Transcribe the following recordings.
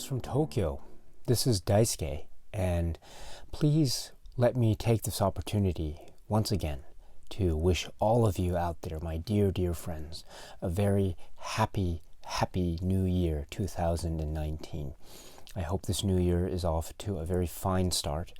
Greetings from Tokyo. This is Daisuke, and please let me take this opportunity once again to wish all of you out there, my dear, dear friends, a very happy New Year 2019. I hope this new year is off to a very fine start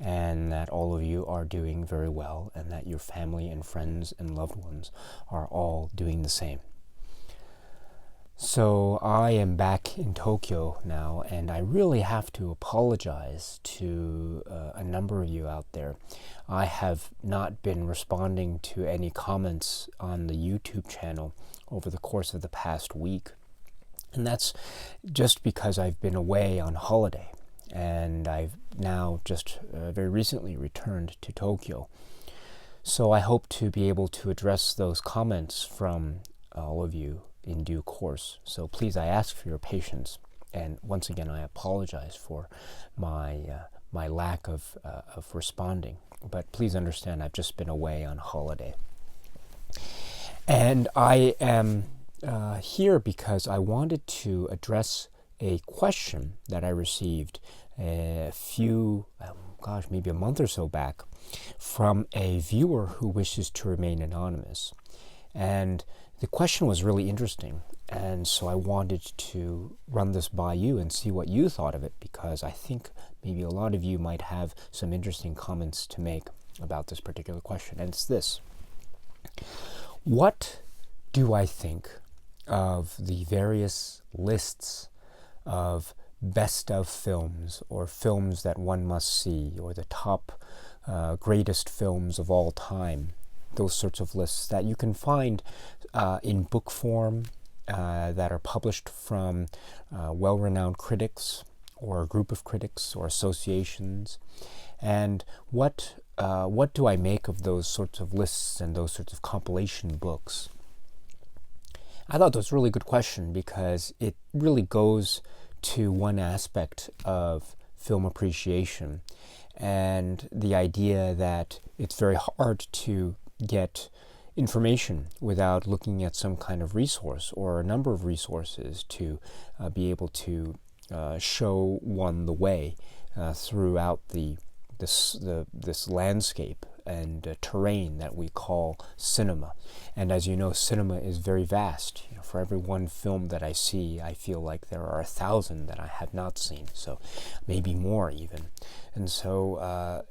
and that all of you are doing very well and that your family and friends and loved ones are all doing the same. So I am back in Tokyo now, and I really have to apologize to a number of you out there. I have not been responding to any comments on the YouTube channel over the course of the past week. And that's just because I've been away on holiday, and I've now just very recently returned to Tokyo. So I hope to be able to address those comments from all of you in due course. So please, I ask for your patience, and once again I apologize for my lack of responding, but please understand I've just been away on holiday. And I am here because I wanted to address a question that I received a few, maybe a month or so back from a viewer who wishes to remain anonymous. And the question was really interesting, and so I wanted to run this by you and see what you thought of it, because I think maybe a lot of you might have some interesting comments to make about this particular question. And it's this: what do I think of the various lists of best of films, or films that one must see, or the top greatest films of all time? Those sorts of lists that you can find in book form, that are published from well-renowned critics, or a group of critics, or associations. And what do I make of those sorts of lists and those sorts of compilation books? I thought that was a really good question, because it really goes to one aspect of film appreciation, and the idea that it's very hard to get information without looking at some kind of resource or a number of resources to be able to show one the way throughout this landscape and terrain that we call cinema. And as you know, cinema is very vast. For every one film that I see, I feel like there are 1,000 that I have not seen, so maybe more even. And so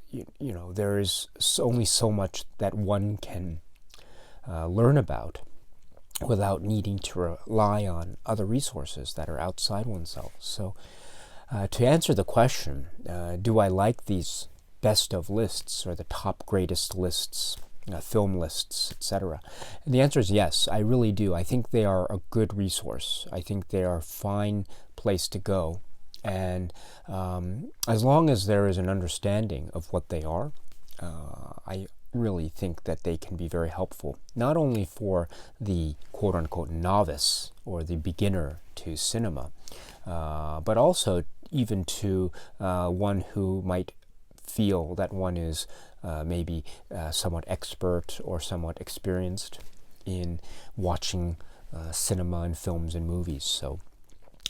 there is only so much that one can learn about without needing to rely on other resources that are outside oneself. So to answer the question, do I like these best of lists, or the top greatest lists, film lists, etc.? And the answer is yes, I really do. I think they are a good resource. I think they are a fine place to go. And as long as there is an understanding of what they are, I really think that they can be very helpful, not only for the quote-unquote novice or the beginner to cinema, but also even to one who might feel that one is maybe somewhat expert or somewhat experienced in watching cinema and films and movies. So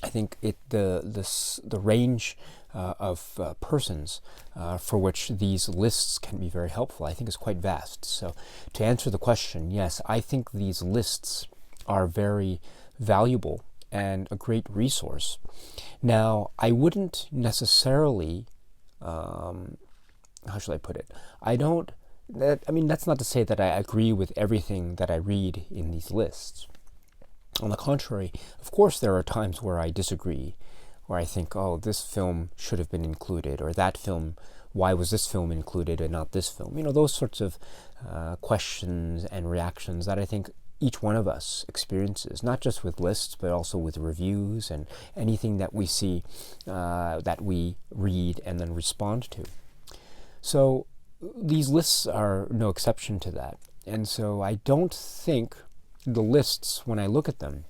I think the range of persons for which these lists can be very helpful, I think, is quite vast. So to answer the question, yes, I think these lists are very valuable and a great resource. Now, I wouldn't necessarily, how shall I put it? That's not to say that I agree with everything that I read in these lists. On the contrary, of course, there are times where I disagree, where I think, oh, this film should have been included, or that film, why was this film included and not this film? Those sorts of questions and reactions that I think each one of us experiences, not just with lists, but also with reviews and anything that we see, that we read and then respond to. So these lists are no exception to that. And so I don't think the lists, when I look at them,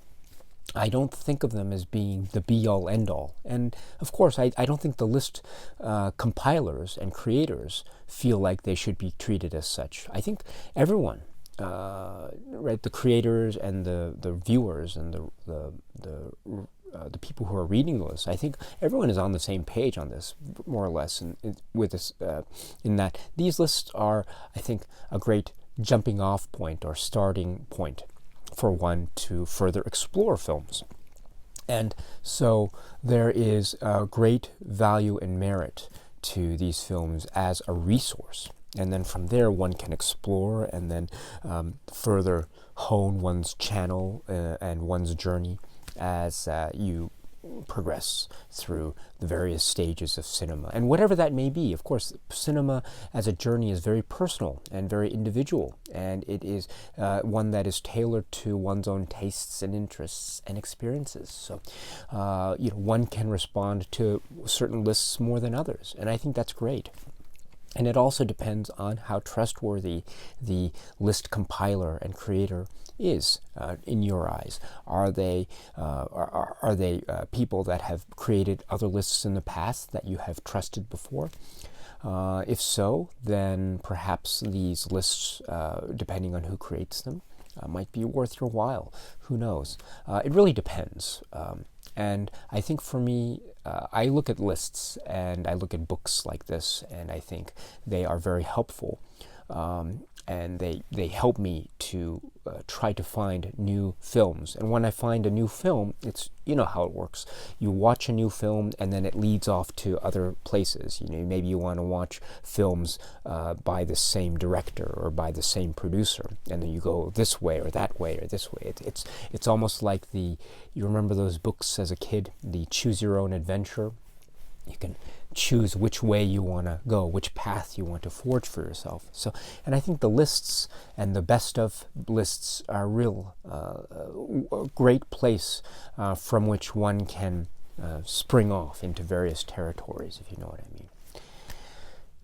I don't think of them as being the be-all, end-all. And of course, I don't think the list compilers and creators feel like they should be treated as such. I think everyone, right, the creators and the viewers and the the people who are reading the list, I think everyone is on the same page on this, more or less, with this, in that these lists are, I think, a great jumping off point or starting point for one to further explore films. And so there is a great value and merit to these films as a resource. And then from there, one can explore and then further hone one's channel and one's journey as you progress through the various stages of cinema. And whatever that may be, of course, cinema as a journey is very personal and very individual. And it is one that is tailored to one's own tastes and interests and experiences. So, one can respond to certain lists more than others. And I think that's great. And it also depends on how trustworthy the list compiler and creator is in your eyes. Are they people that have created other lists in the past that you have trusted before? If so, then perhaps these lists, depending on who creates them, might be worth your while. Who knows? It really depends. And I think for me, I look at lists and I look at books like this, and I think they are very helpful. And they help me to try to find new films. And when I find a new film, it's, you know how it works. You watch a new film and then it leads off to other places. Maybe you want to watch films by the same director or by the same producer, and then you go this way or that way or this way. It's almost like you remember those books as a kid, the Choose Your Own Adventure? You can choose which way you want to go, which path you want to forge for yourself. So, and I think the lists and the best of lists are a great place from which one can spring off into various territories, if you know what I mean.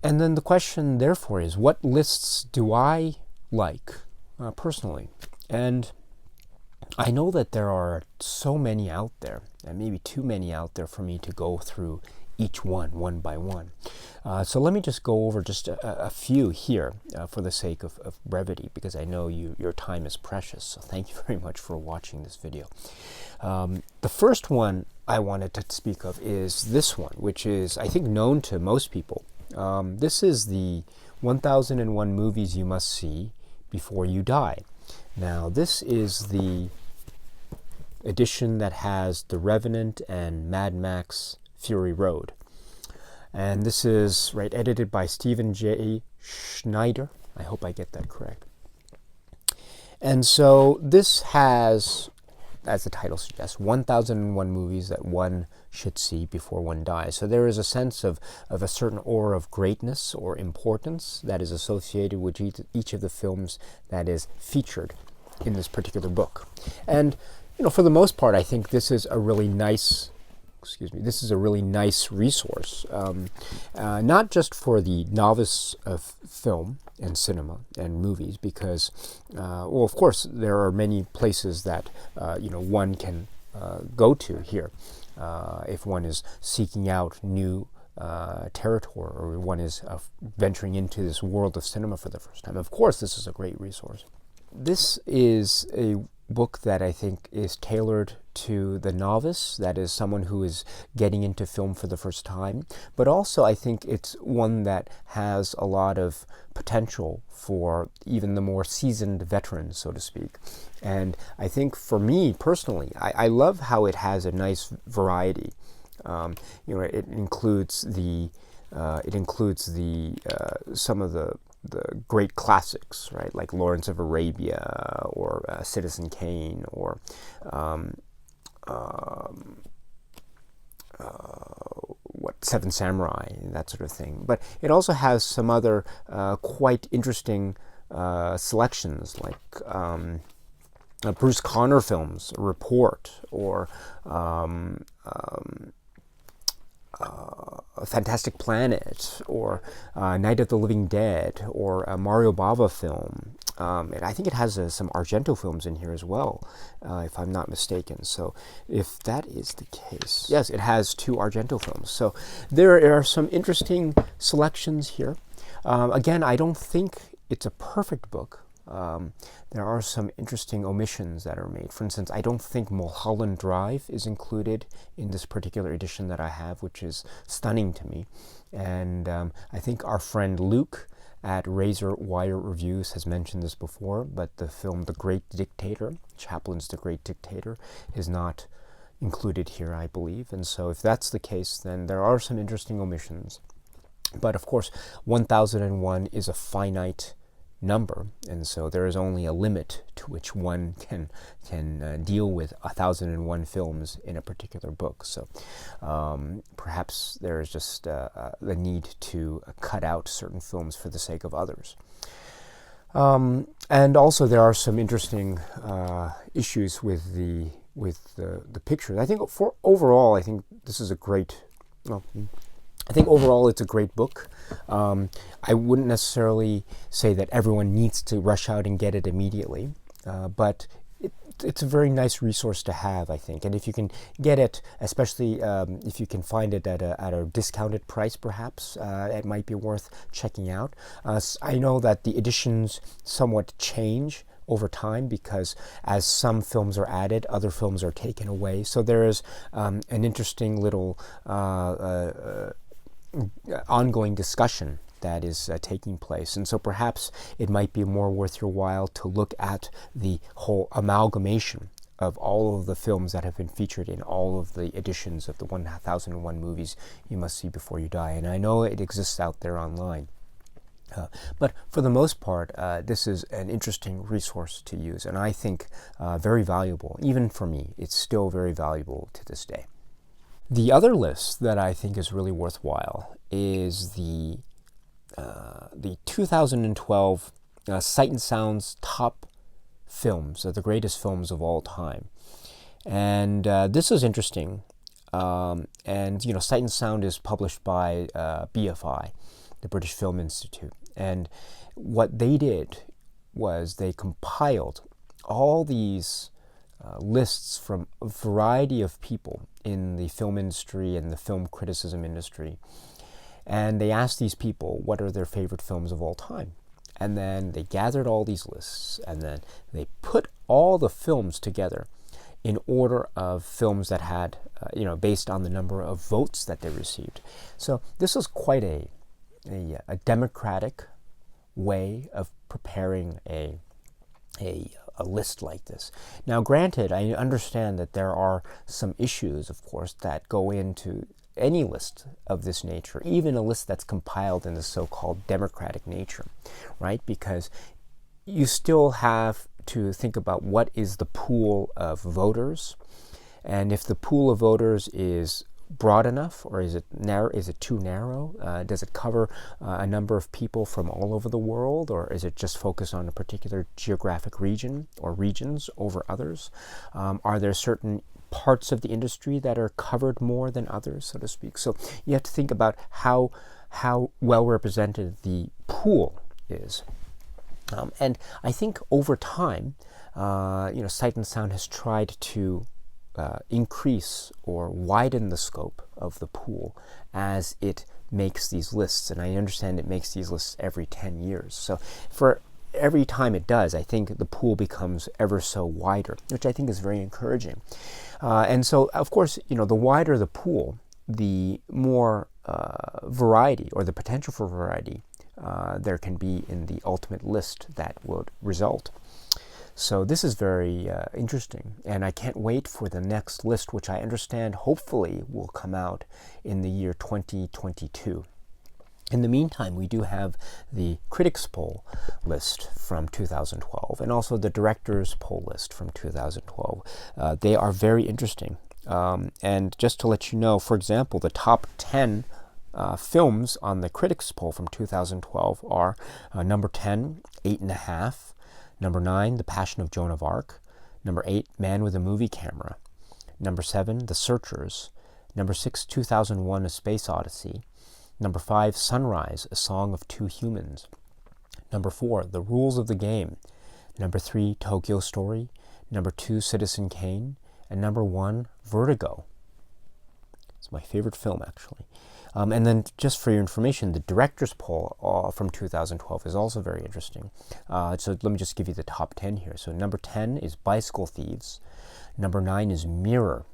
And then the question, therefore, is what lists do I like personally? And I know that there are so many out there, and maybe too many out there for me to go through each one by one. So let me just go over just a few here for the sake of brevity, because I know your time is precious. So thank you very much for watching this video. The first one I wanted to speak of is this one, which is, I think, known to most people. This is the 1001 Movies You Must See Before You Die. Now, this is the edition that has The Revenant and Mad Max Fury Road. And this is edited by Stephen J. Schneider. I hope I get that correct. And so this has, as the title suggests, 1001 movies that one should see before one dies. So there is a sense of a certain aura of greatness or importance that is associated with each of the films that is featured in this particular book. And for the most part, I think this is a really nice resource, not just for the novice of film and cinema and movies, because, of course, there are many places that, one can go to here if one is seeking out new territory, or one is venturing into this world of cinema for the first time. Of course, this is a great resource. This is a book that I think is tailored to the novice, that is someone who is getting into film for the first time, but also I think it's one that has a lot of potential for even the more seasoned veterans, so to speak. And I think for me personally, I love how it has a nice variety. It includes some of the great classics, right? Like Lawrence of Arabia or Citizen Kane or Seven Samurai, that sort of thing. But it also has some other quite interesting selections, like Bruce Conner films, Report, or Fantastic Planet, or Night of the Living Dead, or a Mario Bava film. And I think it has some Argento films in here as well, if I'm not mistaken. So if that is the case, yes, it has 2 Argento films. So there are some interesting selections here. Again, I don't think it's a perfect book. there are some interesting omissions that are made. For instance, I don't think Mulholland Drive is included in this particular edition that I have, which is stunning to me. And I think our friend Luke at Razor Wire Reviews has mentioned this before, but the film The Great Dictator, Chaplin's The Great Dictator, is not included here, I believe. And so if that's the case, then there are some interesting omissions. But of course, 1001 is a finite number, and so there is only a limit to which one can deal with 1001 films in a particular book. So perhaps there is just the need to cut out certain films for the sake of others. And also there are some interesting issues with the picture. I think overall, I think this is a great. I think overall it's a great book. I wouldn't necessarily say that everyone needs to rush out and get it immediately, but it's a very nice resource to have, I think. And if you can get it, especially if you can find it at a discounted price, perhaps, it might be worth checking out. I know that the editions somewhat change over time, because as some films are added, other films are taken away. So there is an interesting little ongoing discussion that is taking place. And so perhaps it might be more worth your while to look at the whole amalgamation of all of the films that have been featured in all of the editions of the 1001 movies you must see before you die. And I know it exists out there online. But for the most part, this is an interesting resource to use, and I think very valuable. Even for me, it's still very valuable to this day. The other list that I think is really worthwhile is the 2012 Sight and Sound's top films, the greatest films of all time. And this is interesting. And, Sight and Sound is published by BFI, the British Film Institute. And what they did was they compiled all these lists from a variety of people in the film industry and the film criticism industry. And they asked these people what are their favorite films of all time. And then they gathered all these lists, and then they put all the films together in order of films that had, based on the number of votes that they received. So this is quite a democratic way of preparing a list like this. Now, granted, I understand that there are some issues, of course, that go into any list of this nature, even a list that's compiled in the so-called democratic nature, right? Because you still have to think about what is the pool of voters, and if the pool of voters is broad enough, or is it narrow? Is it too narrow? Does it cover a number of people from all over the world, or is it just focused on a particular geographic region or regions over others? Are there certain parts of the industry that are covered more than others, so to speak? So you have to think about how well represented the pool is. And I think over time, Sight and Sound has tried to increase or widen the scope of the pool as it makes these lists. And I understand it makes these lists every 10 years. So for every time it does, I think the pool becomes ever so wider, which I think is very encouraging. And so, of course, the wider the pool, the more variety, or the potential for variety, there can be in the ultimate list that would result. So this is very interesting, and I can't wait for the next list, which I understand hopefully will come out in the year 2022. In the meantime, we do have the Critics' Poll list from 2012, and also the Directors' Poll list from 2012. They are very interesting. And just to let you know, for example, the top 10 films on the Critics' Poll from 2012 are number 10, 8.5, number 9, The Passion of Joan of Arc, number 8, Man with a Movie Camera, number 7, The Searchers, number 6, 2001: A Space Odyssey, number 5, Sunrise, A Song of Two Humans, number 4, The Rules of the Game, number 3, Tokyo Story, number 2, Citizen Kane, and number 1, Vertigo. my favorite film, actually. And then, just for your information, the director's poll from 2012 is also very interesting. So let me just give you the top 10 here. So number 10 is Bicycle Thieves. Number 9 is Mirror.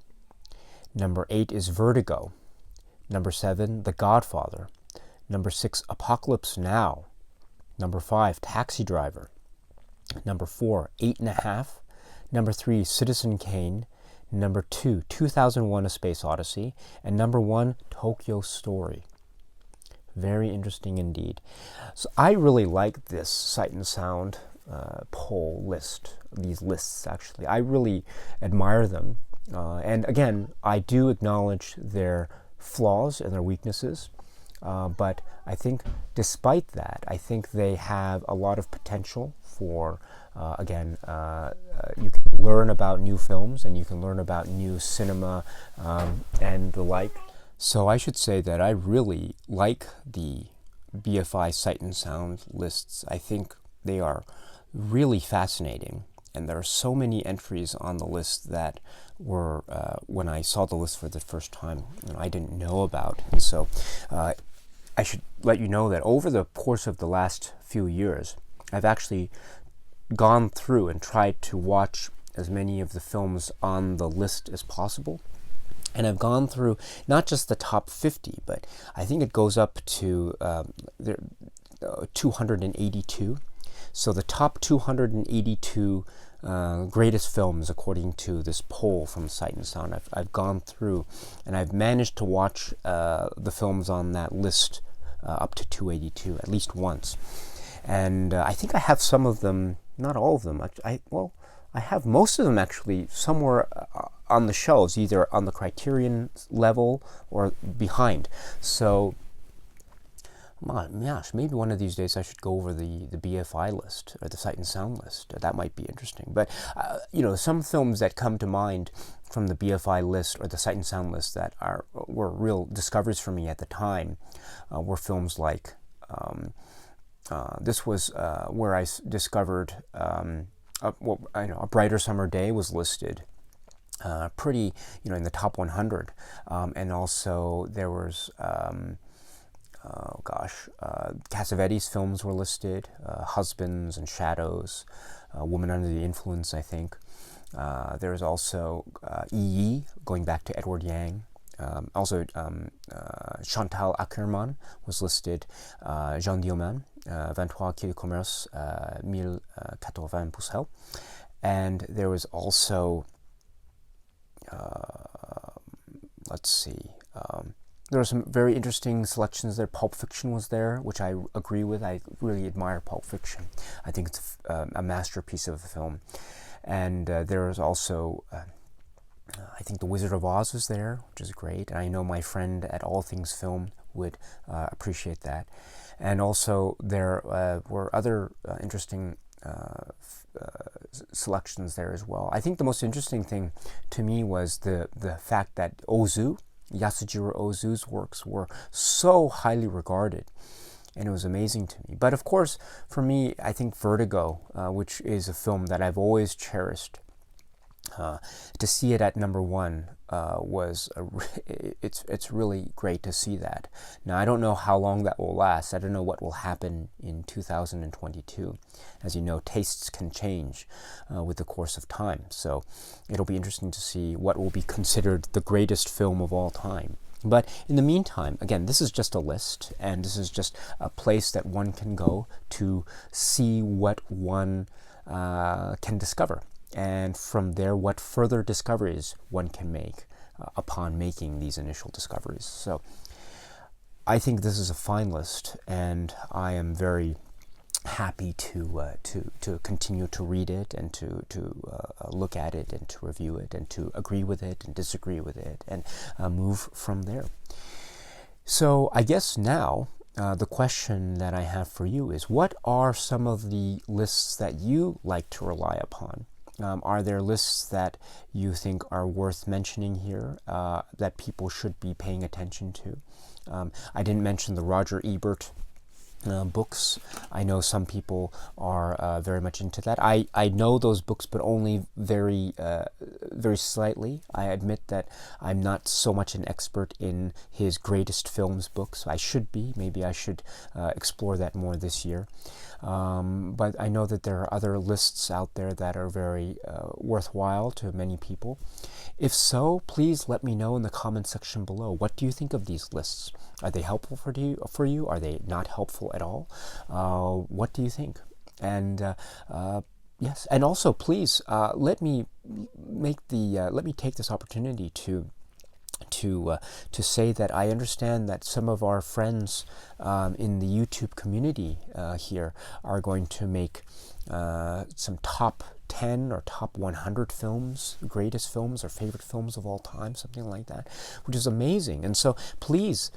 Number 8 is Vertigo. Number 7, The Godfather. Number 6, Apocalypse Now. Number 5, Taxi Driver. Number 4, 8.5. Number 3, Citizen Kane. Number 2, 2001: A Space Odyssey. And number 1, Tokyo Story. Very interesting indeed. So I really like this Sight and Sound poll list, these lists actually. I really admire them. And again, I do acknowledge their flaws and their weaknesses. But I think despite that, I think they have a lot of potential for, you can learn about new films and you can learn about new cinema and the like. So I should say that I really like the BFI Sight and Sound lists. I think they are really fascinating. And there are so many entries on the list that were, when I saw the list for the first time, I didn't know about. And so I should let you know that over the course of the last few years, I've actually gone through and tried to watch as many of the films on the list as possible. And I've gone through not just the top 50, but I think it goes up to 282. So the top 282 greatest films according to this poll from Sight and Sound, I've gone through and I've managed to watch the films on that list up to 282 at least once. And I think I have some of them, not all of them. I have most of them actually somewhere on the shelves, either on the Criterion level or behind. So, gosh, maybe one of these days I should go over the BFI list or the Sight and Sound list. That might be interesting. But, some films that come to mind from the BFI list or the Sight and Sound list that were real discoveries for me at the time were films like, this was where I discovered, A Brighter Summer Day was listed pretty, in the top 100. And also there was, Cassavetes films were listed, Husbands and Shadows, Woman Under the Influence, I think. There was also Yi, going back to Edward Yang. Chantal Akerman was listed, Jean Dioman, 23 quai du Commerce, 1080 Pucelle. And there was also, there were some very interesting selections there. Pulp Fiction was there, which I agree with. I really admire Pulp Fiction. I think it's a masterpiece of a film. And there was also, I think The Wizard of Oz was there, which is great. And I know my friend at All Things Film would appreciate that. And also there were other interesting selections there as well. I think the most interesting thing to me was the fact that Yasujiro Ozu's works were so highly regarded, and it was amazing to me. But of course, for me, I think Vertigo, which is a film that I've always cherished, to see it at number 1 it's really great to see that. Now, I don't know how long that will last. I don't know what will happen in 2022. As you know, tastes can change with the course of time. So it'll be interesting to see what will be considered the greatest film of all time. But in the meantime, again, this is just a list, and this is just a place that one can go to see what one can discover. And from there, what further discoveries one can make upon making these initial discoveries. So I think this is a fine list, and I am very happy to continue to read it and to look at it and to review it and to agree with it and disagree with it and move from there. So I guess now the question that I have for you is, what are some of the lists that you like to rely upon? Are there lists that you think are worth mentioning here that people should be paying attention to? I didn't mention the Roger Ebert books. I know some people are very much into that. I know those books, but only very very slightly. I admit that I'm not so much an expert in his greatest films books. I should be. Maybe I should explore that more this year. But I know that there are other lists out there that are very worthwhile to many people. If so, please let me know in the comment section below. What do you think of these lists? Are they helpful for you? Are they not helpful at all? What do you think? And yes, and also please let me take this opportunity to say that I understand that some of our friends in the YouTube community here are going to make some top 10 or top 100 films, greatest films or favorite films of all time, something like that, which is amazing. And so please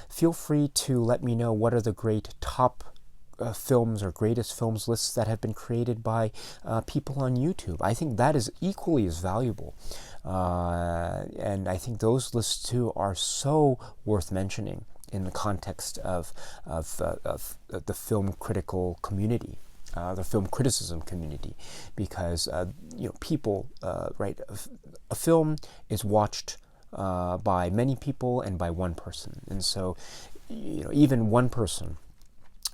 feel free to let me know what are the great top films or greatest films lists that have been created by people on YouTube. I think that is equally as valuable. And I think those lists too are so worth mentioning in the context of the film critical community, the film criticism community, because people, right? A film is watched by many people and by one person, and so even one person,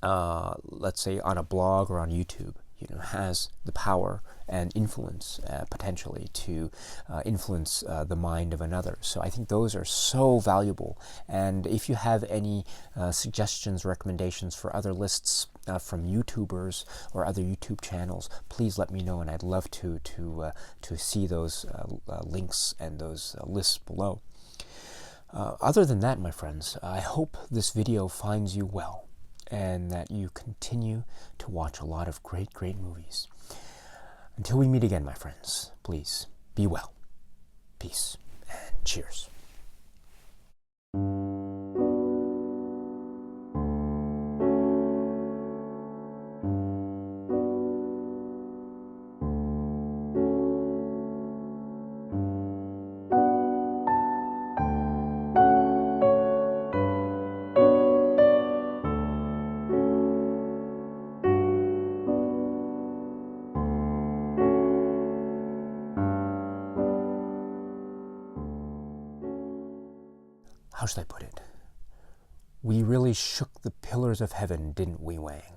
let's say on a blog or on YouTube, has the power and influence potentially to influence the mind of another. So I think those are so valuable. And if you have any suggestions, recommendations for other lists from YouTubers or other YouTube channels, please let me know, and I'd love to see those links and those lists below. Other than that, my friends, I hope this video finds you well, and that you continue to watch a lot of great, great movies. Until we meet again, my friends, please be well. Peace and cheers. How should I put it? We really shook the pillars of heaven, didn't we, Wang?